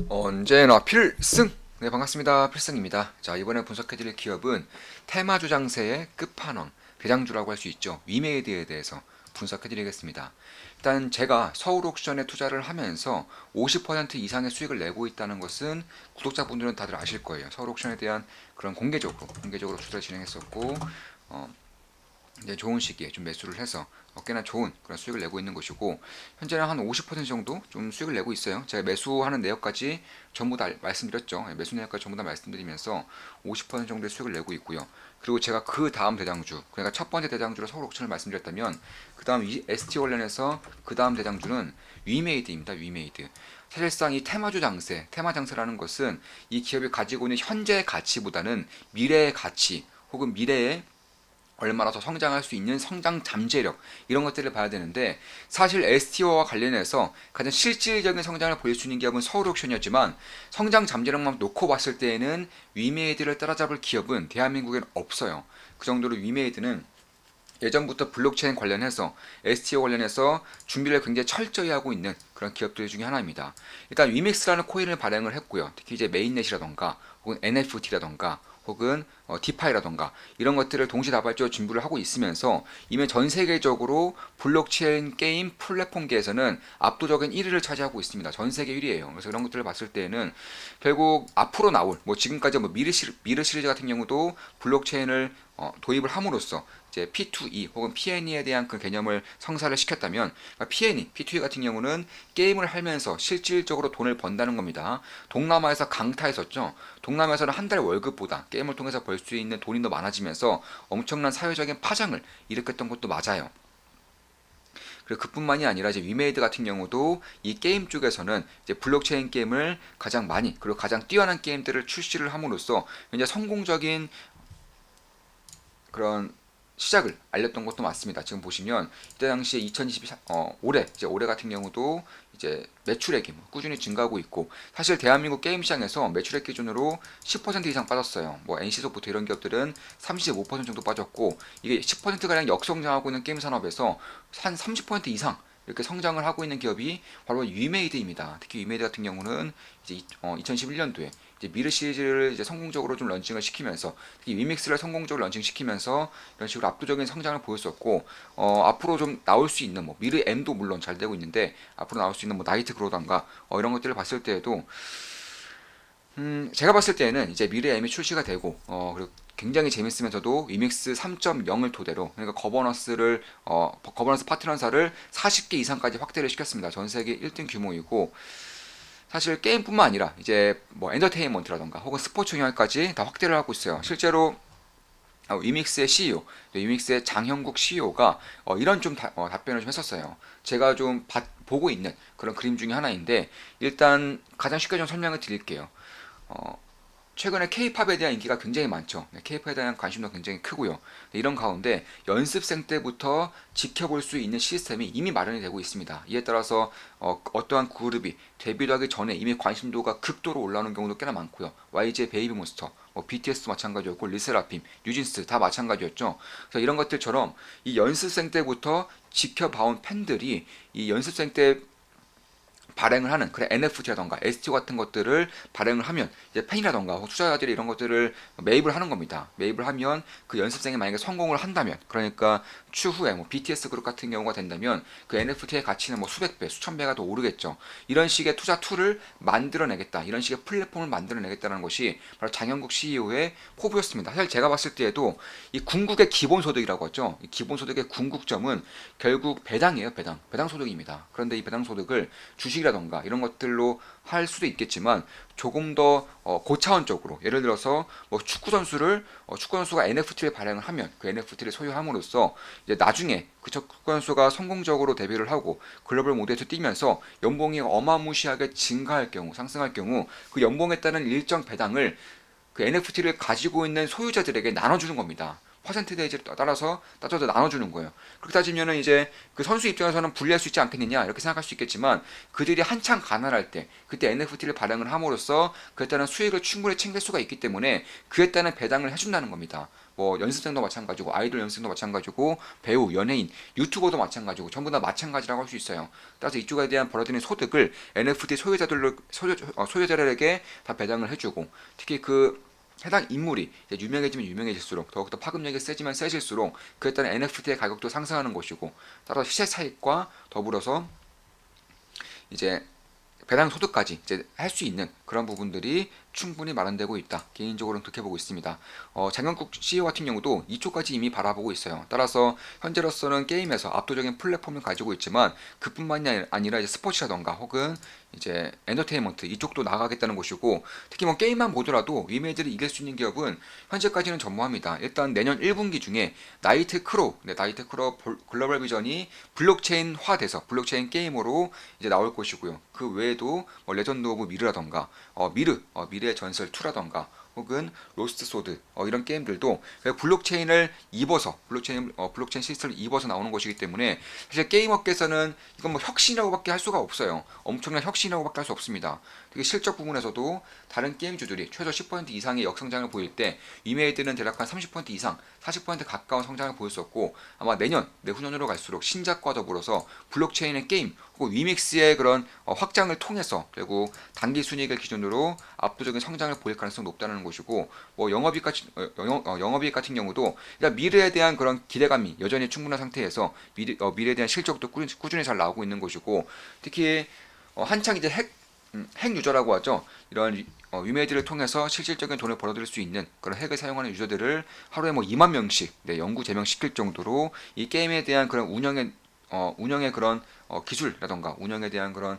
언제나 필승! 네, 반갑습니다. 필승입니다. 자, 이번에 분석해드릴 기업은 테마주 장세의 끝판왕, 대장주라고 할 수 있죠. 위메이드에 대해서 분석해드리겠습니다. 일단 제가 서울 옥션에 투자를 하면서 50% 이상의 수익을 내고 있다는 것은 구독자분들은 다들 아실 거예요. 서울 옥션에 대한 그런 공개적으로 투자를 진행했었고, 이제 좋은 시기에 좀 매수를 해서 꽤나 좋은 그런 수익을 내고 있는 것이고, 현재는 한 50% 정도 좀 수익을 내고 있어요. 제가 매수하는 내역까지 전부 다 말씀드렸죠. 매수 내역까지 전부 다 말씀드리면서 50% 정도의 수익을 내고 있고요. 그리고 제가 그 다음 대장주, 그러니까 첫 번째 대장주로 서울 옥션을 말씀드렸다면, 그 다음 ST 관련해서 그 다음 대장주는 위메이드입니다. 위메이드. 사실상 이 테마주 장세, 테마 장세라는 것은 이 기업이 가지고 있는 현재의 가치보다는 미래의 가치 혹은 미래의 얼마나 더 성장할 수 있는 성장 잠재력, 이런 것들을 봐야 되는데, 사실 STO와 관련해서 가장 실질적인 성장을 보일 수 있는 기업은 서울옥션이었지만 성장 잠재력만 놓고 봤을 때에는 위메이드를 따라잡을 기업은 대한민국엔 없어요. 그 정도로 위메이드는 예전부터 블록체인 관련해서 STO 관련해서 준비를 굉장히 철저히 하고 있는 그런 기업들 중에 하나입니다. 일단 위믹스라는 코인을 발행을 했고요. 특히 이제 메인넷이라던가 혹은 NFT라던가 혹은 디파이라던가 이런 것들을 동시다발적으로 준비를 하고 있으면서 이미 전 세계적으로 블록체인 게임 플랫폼계에서는 압도적인 1위를 차지하고 있습니다. 전 세계 1위예요. 그래서 이런 것들을 봤을 때는 결국 앞으로 나올 뭐 지금까지 뭐 미르 시리즈 같은 경우도 블록체인을 도입을 함으로써 이제 P2E 혹은 P&E에 대한 그 개념을 성사를 시켰다면, 그러니까 P&E, P2E 같은 경우는 게임을 하면서 실질적으로 돈을 번다는 겁니다. 동남아에서 강타했었죠. 동남아에서는 한 달 월급보다 게임을 통해서 벌 수 있는 돈이 더 많아지면서 엄청난 사회적인 파장을 일으켰던 것도 맞아요. 그리고 그뿐만이 아니라 이제 위메이드 같은 경우도 이 게임 쪽에서는 이제 블록체인 게임을 가장 많이 그리고 가장 뛰어난 게임들을 출시를 함으로써 굉장히 성공적인 그런 시작을 알렸던 것도 맞습니다. 지금 보시면 이때 당시에 2023 올해 이제 올해 같은 경우도 이제 매출액이 꾸준히 증가하고 있고, 사실 대한민국 게임 시장에서 매출액 기준으로 10% 이상 빠졌어요. 뭐 NC소프트 이런 기업들은 35% 정도 빠졌고, 이게 10% 가량 역성장하고 있는 게임 산업에서 한 30% 이상 이렇게 성장을 하고 있는 기업이 바로 위메이드입니다. 특히 위메이드 같은 경우는 이제 2011년도에 이제 미르 시리즈를 이제 성공적으로 좀 런칭을 시키면서, 특히 위믹스를 성공적으로 런칭시키면서 이런 식으로 압도적인 성장을 보였었고, 앞으로 좀 나올 수 있는 뭐 미르 M도 물론 잘 되고 있는데 앞으로 나올 수 있는 뭐 나이트 그로단가 이런 것들을 봤을 때에도 제가 봤을 때는 이제 미르 M이 출시가 되고, 그리고 굉장히 재밌으면서도 위믹스 3.0을 토대로, 그러니까 거버넌스 파트너사를 40개 이상까지 확대를 시켰습니다. 전 세계 1등 규모이고, 사실 게임뿐만 아니라 이제 뭐 엔터테인먼트라던가 혹은 스포츠 영역까지 다 확대를 하고 있어요. 실제로 위믹스의 CEO, 위믹스의 장형국 CEO가 이런 좀 답변을 좀 했었어요. 제가 좀 보고 있는 그런 그림 중에 하나인데, 일단 가장 쉽게 좀 설명을 드릴게요. 어, 최근에 K-팝에 대한 인기가 굉장히 많죠. K-팝에 대한 관심도 굉장히 크고요. 이런 가운데 연습생 때부터 지켜볼 수 있는 시스템이 이미 마련이 되고 있습니다. 이에 따라서 떠한 그룹이 데뷔를 하기 전에 이미 관심도가 극도로 올라오는 경우도 꽤나 많고요. YG 베이비몬스터, BTS도 마찬가지였고, 리세라핌, 뉴진스 다 마찬가지였죠. 그래서 이런 것들처럼 이 연습생 때부터 지켜봐온 팬들이 이 연습생 때 발행을 하는 그래 NFT라던가 STO 같은 것들을 발행을 하면 이제 팬이라던가 투자자들이 이런 것들을 매입을 하는 겁니다. 매입을 하면 그 연습생이 만약에 성공을 한다면, 그러니까 추후에 뭐 BTS 그룹 같은 경우가 된다면 그 NFT의 가치는 뭐 수백 배, 수천 배가 더 오르겠죠. 이런 식의 투자 툴을 만들어내겠다, 이런 식의 플랫폼을 만들어내겠다는 것이 바로 장영국 CEO의 포부였습니다. 사실 제가 봤을 때에도 이 궁극의 기본소득이라고 하죠. 이 기본소득의 궁극점은 결국 배당이에요. 배당 소득입니다. 그런데 이 배당 소득을 주식이라던가 이런 것들로 할 수도 있겠지만, 조금 더 고차원적으로, 예를 들어서 뭐 축구 선수가 NFT를 발행을 하면 그 NFT를 소유함으로써 이제 나중에 그 축구 선수가 성공적으로 데뷔를 하고 글로벌 무대에서 뛰면서 연봉이 어마무시하게 증가할 경우, 상승할 경우 그 연봉에 따른 일정 배당을 그 NFT를 가지고 있는 소유자들에게 나눠주는 겁니다. 퍼센테이지를 따라서 따져서 나눠주는 거예요. 그렇게 따지면은 이제 그 선수 입장에서는 불리할 수 있지 않겠느냐 이렇게 생각할 수 있겠지만 그들이 한창 가난할 때 그때 NFT를 발행을 함으로써 그에 따른 수익을 충분히 챙길 수가 있기 때문에 그에 따른 배당을 해준다는 겁니다. 뭐 연습생도 마찬가지고 아이돌 연습생도 마찬가지고 배우, 연예인, 유튜버도 마찬가지고 전부 다 마찬가지라고 할 수 있어요. 따라서 이쪽에 대한 벌어들인 소득을 NFT 소유자들에게 다 배당을 해주고 특히 그 해당 인물이 유명해지면 유명해질수록 더욱더 파급력이 세지면 세질수록 그에 따른 NFT의 가격도 상승하는 것이고 따라서 시세 차익과 더불어서 이제 배당 소득까지 이제 할 수 있는 그런 부분들이 충분히 마련되고 있다. 개인적으로는 그렇게 보고 있습니다. 장영국 CEO 같은 경우도 이쪽까지 이미 바라보고 있어요. 따라서 현재로서는 게임에서 압도적인 플랫폼을 가지고 있지만 그뿐만이 아니라 이제 스포츠라던가 혹은 이제 엔터테인먼트 이쪽도 나가겠다는 것이고 특히 뭐 게임만 보더라도 위메이드를 이길 수 있는 기업은 현재까지는 전무합니다. 일단 내년 1분기 중에 나이트 크로 글로벌 비전이 블록체인화돼서 블록체인 게임으로 이제 나올 것이고요. 그 외에도 뭐 레전드 오브 미르라던가 미래의 전설 2라던가 혹은 로스트 소드 이런 게임들도 블록체인을 입어서 블록체인 시스템을 입어서 나오는 것이기 때문에 사실 게임 업계에서는 이건 뭐 혁신이라고밖에 할 수가 없어요. 엄청난 혁신이라고밖에 할 수 없습니다. 되게 실적 부분에서도 다른 게임주들이 최소 10% 이상의 역성장을 보일 때 위메이드는 대략 한 30% 이상 40% 가까운 성장을 보였었고 아마 내후년으로 갈수록 신작과 더불어서 블록체인의 게임 혹은 위믹스의 그런 확장을 통해서 결국 단기 순이익을 기준으로 압도적인 성장을 보일 가능성이 높다는 것이고 뭐 영업이익 같은 경우도 일단 미래에 대한 그런 기대감이 여전히 충분한 상태에서 미래에 대한 실적도 꾸준히 잘 나오고 있는 것이고 특히 한창 이제 핵 유저라고 하죠. 이런 위메이드를 통해서 실질적인 돈을 벌어들일 수 있는 그런 핵을 사용하는 유저들을 하루에 뭐 2만 명씩 영구 제명시킬 정도로 이 게임에 대한 그런 운영의 그런 기술이라던가 운영에 대한 그런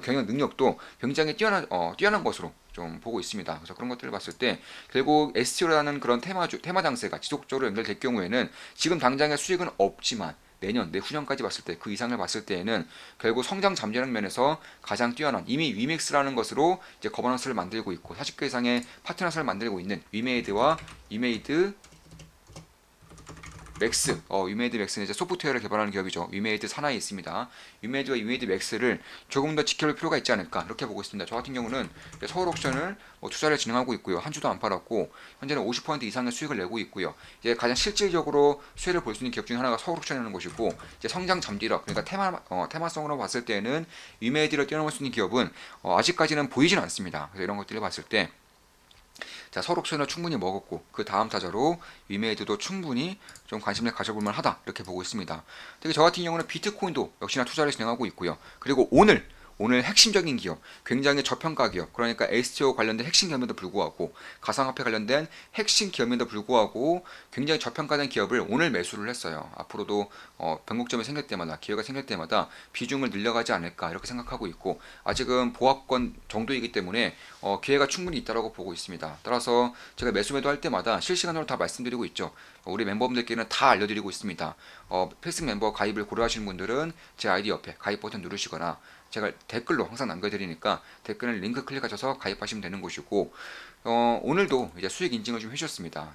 경영 능력도 굉장히 뛰어난 것으로 좀 보고 있습니다. 그래서 그런 것들을 봤을 때 결국 STO라는 그런 테마 장세가 지속적으로 연결될 경우에는 지금 당장의 수익은 없지만 내후년까지 봤을 때 그 이상을 봤을 때에는 결국 성장 잠재력 면에서 가장 뛰어난 이미 위믹스라는 것으로 이제 거버넌스를 만들고 있고 40개 이상의 파트너스를 만들고 있는 위메이드 맥스, 위메이드 맥스는 이제 소프트웨어를 개발하는 기업이죠. 위메이드 산하에 있습니다. 위메이드와 위메이드 맥스를 조금 더 지켜볼 필요가 있지 않을까 이렇게 보고 있습니다. 저 같은 경우는 서울 옥션을 투자를 진행하고 있고요. 한 주도 안 팔았고 현재는 50% 이상의 수익을 내고 있고요. 이제 가장 실질적으로 수혜를 볼 수 있는 기업 중에 하나가 서울 옥션이라는 것이고 이제 성장 잠재력 그러니까 테마성으로 봤을 때는 위메이드를 뛰어넘을 수 있는 기업은 아직까지는 보이지는 않습니다. 그래서 이런 것들을 봤을 때 자, 서록션을 충분히 먹었고 그 다음 타자로 위메이드도 충분히 좀 관심을 가져볼 만하다 이렇게 보고 있습니다. 특히 저 같은 경우는 비트코인도 역시나 투자를 진행하고 있고요. 그리고 오늘 핵심적인 기업, 굉장히 저평가 기업, 그러니까 STO 관련된 핵심 기업임에도 불구하고 가상화폐 관련된 핵심 기업임에도 불구하고 굉장히 저평가된 기업을 오늘 매수를 했어요. 앞으로도 변곡점이 생길 때마다 기회가 생길 때마다 비중을 늘려가지 않을까 이렇게 생각하고 있고 아직은 보합권 정도이기 때문에 기회가 충분히 있다고 보고 있습니다. 따라서 제가 매수 할 때마다 실시간으로 다 말씀드리고 있죠. 우리 멤버분들께는 다 알려드리고 있습니다. 필승 멤버 가입을 고려하시는 분들은 제 아이디 옆에 가입 버튼 누르시거나 제가 댓글로 항상 남겨드리니까 댓글을 링크 클릭하셔서 가입하시면 되는 것이고 오늘도 이제 수익 인증을 좀 해주셨습니다.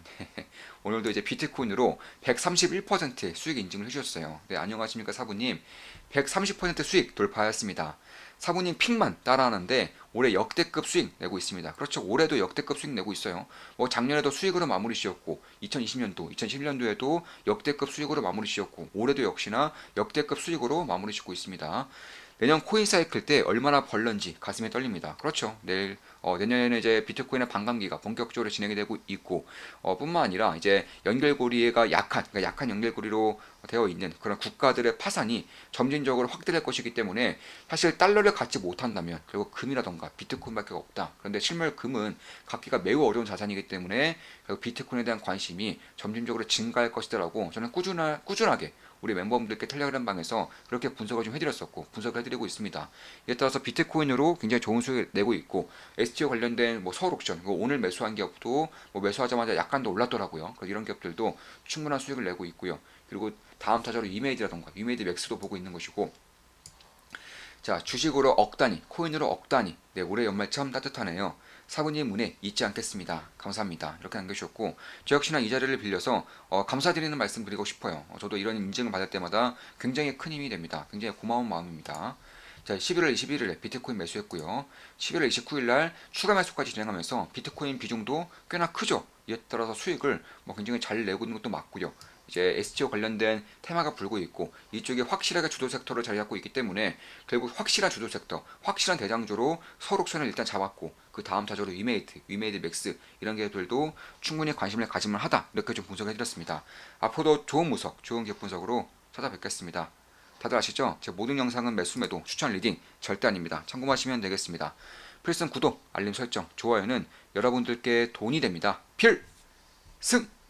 오늘도 이제 비트코인으로 131%의 수익 인증을 해주셨어요. 네, 안녕하십니까 사부님. 130% 수익 돌파하였습니다. 사부님 픽만 따라하는데 올해 역대급 수익 내고 있습니다. 그렇죠. 올해도 역대급 수익 내고 있어요. 뭐 작년에도 수익으로 마무리 지었고 2011년도에도 역대급 수익으로 마무리 지었고 올해도 역시나 역대급 수익으로 마무리 짓고 있습니다. 내년 코인 사이클 때 얼마나 벌런지 가슴이 떨립니다. 그렇죠. 내년에는 이제 비트코인의 반감기가 본격적으로 진행이 되고 있고, 뿐만 아니라 이제 연결고리가 그러니까 약한 연결고리로 되어 있는 그런 국가들의 파산이 점진적으로 확대될 것이기 때문에 사실 달러를 갖지 못한다면 결국 금이라던가 비트코인밖에 없다. 그런데 실물 금은 갖기가 매우 어려운 자산이기 때문에 결국 비트코인에 대한 관심이 점진적으로 증가할 것이다라고 저는 꾸준하게 우리 멤버분들께 텔레그램 방에서 그렇게 분석을 좀 해드렸었고 분석을 해드리고 있습니다. 이에 따라서 비트코인으로 굉장히 좋은 수익을 내고 있고 STO 관련된 뭐 서울옥션 오늘 매수한 기업도 뭐 매수하자마자 약간 더 올랐더라고요. 이런 기업들도 충분한 수익을 내고 있고요. 그리고 다음 타자로 위메이드라던가 위메이드 맥스도 보고 있는 것이고 자, 주식으로 억 단위, 코인으로 억 단위. 네, 올해 연말 참 따뜻하네요. 사부님 문에 잊지 않겠습니다. 감사합니다. 이렇게 남겨주셨고, 저 역시나 이 자리를 빌려서 감사드리는 말씀 드리고 싶어요. 저도 이런 인증을 받을 때마다 굉장히 큰 힘이 됩니다. 굉장히 고마운 마음입니다. 자, 11월 21일에 비트코인 매수했고요. 11월 29일 날 추가 매수까지 진행하면서 비트코인 비중도 꽤나 크죠. 이에 따라서 수익을 굉장히 잘 내고 있는 것도 맞고요. 이제 STO 관련된 테마가 불고 있고 이쪽이 확실하게 주도 섹터를 자리 잡고 있기 때문에 결국 확실한 주도 섹터, 확실한 대장주로 서록선을 일단 잡았고 그 다음 타조로 위메이트 맥스 이런 개들도 충분히 관심을 가질만 하다 이렇게 좀 분석해드렸습니다. 앞으로도 좋은 분석, 좋은 기업 분석으로 찾아뵙겠습니다. 다들 아시죠? 제 모든 영상은 매수 매도, 추천 리딩 절대 아닙니다. 참고하시면 되겠습니다. 필승 구독, 알림 설정, 좋아요는 여러분들께 돈이 됩니다. 필승!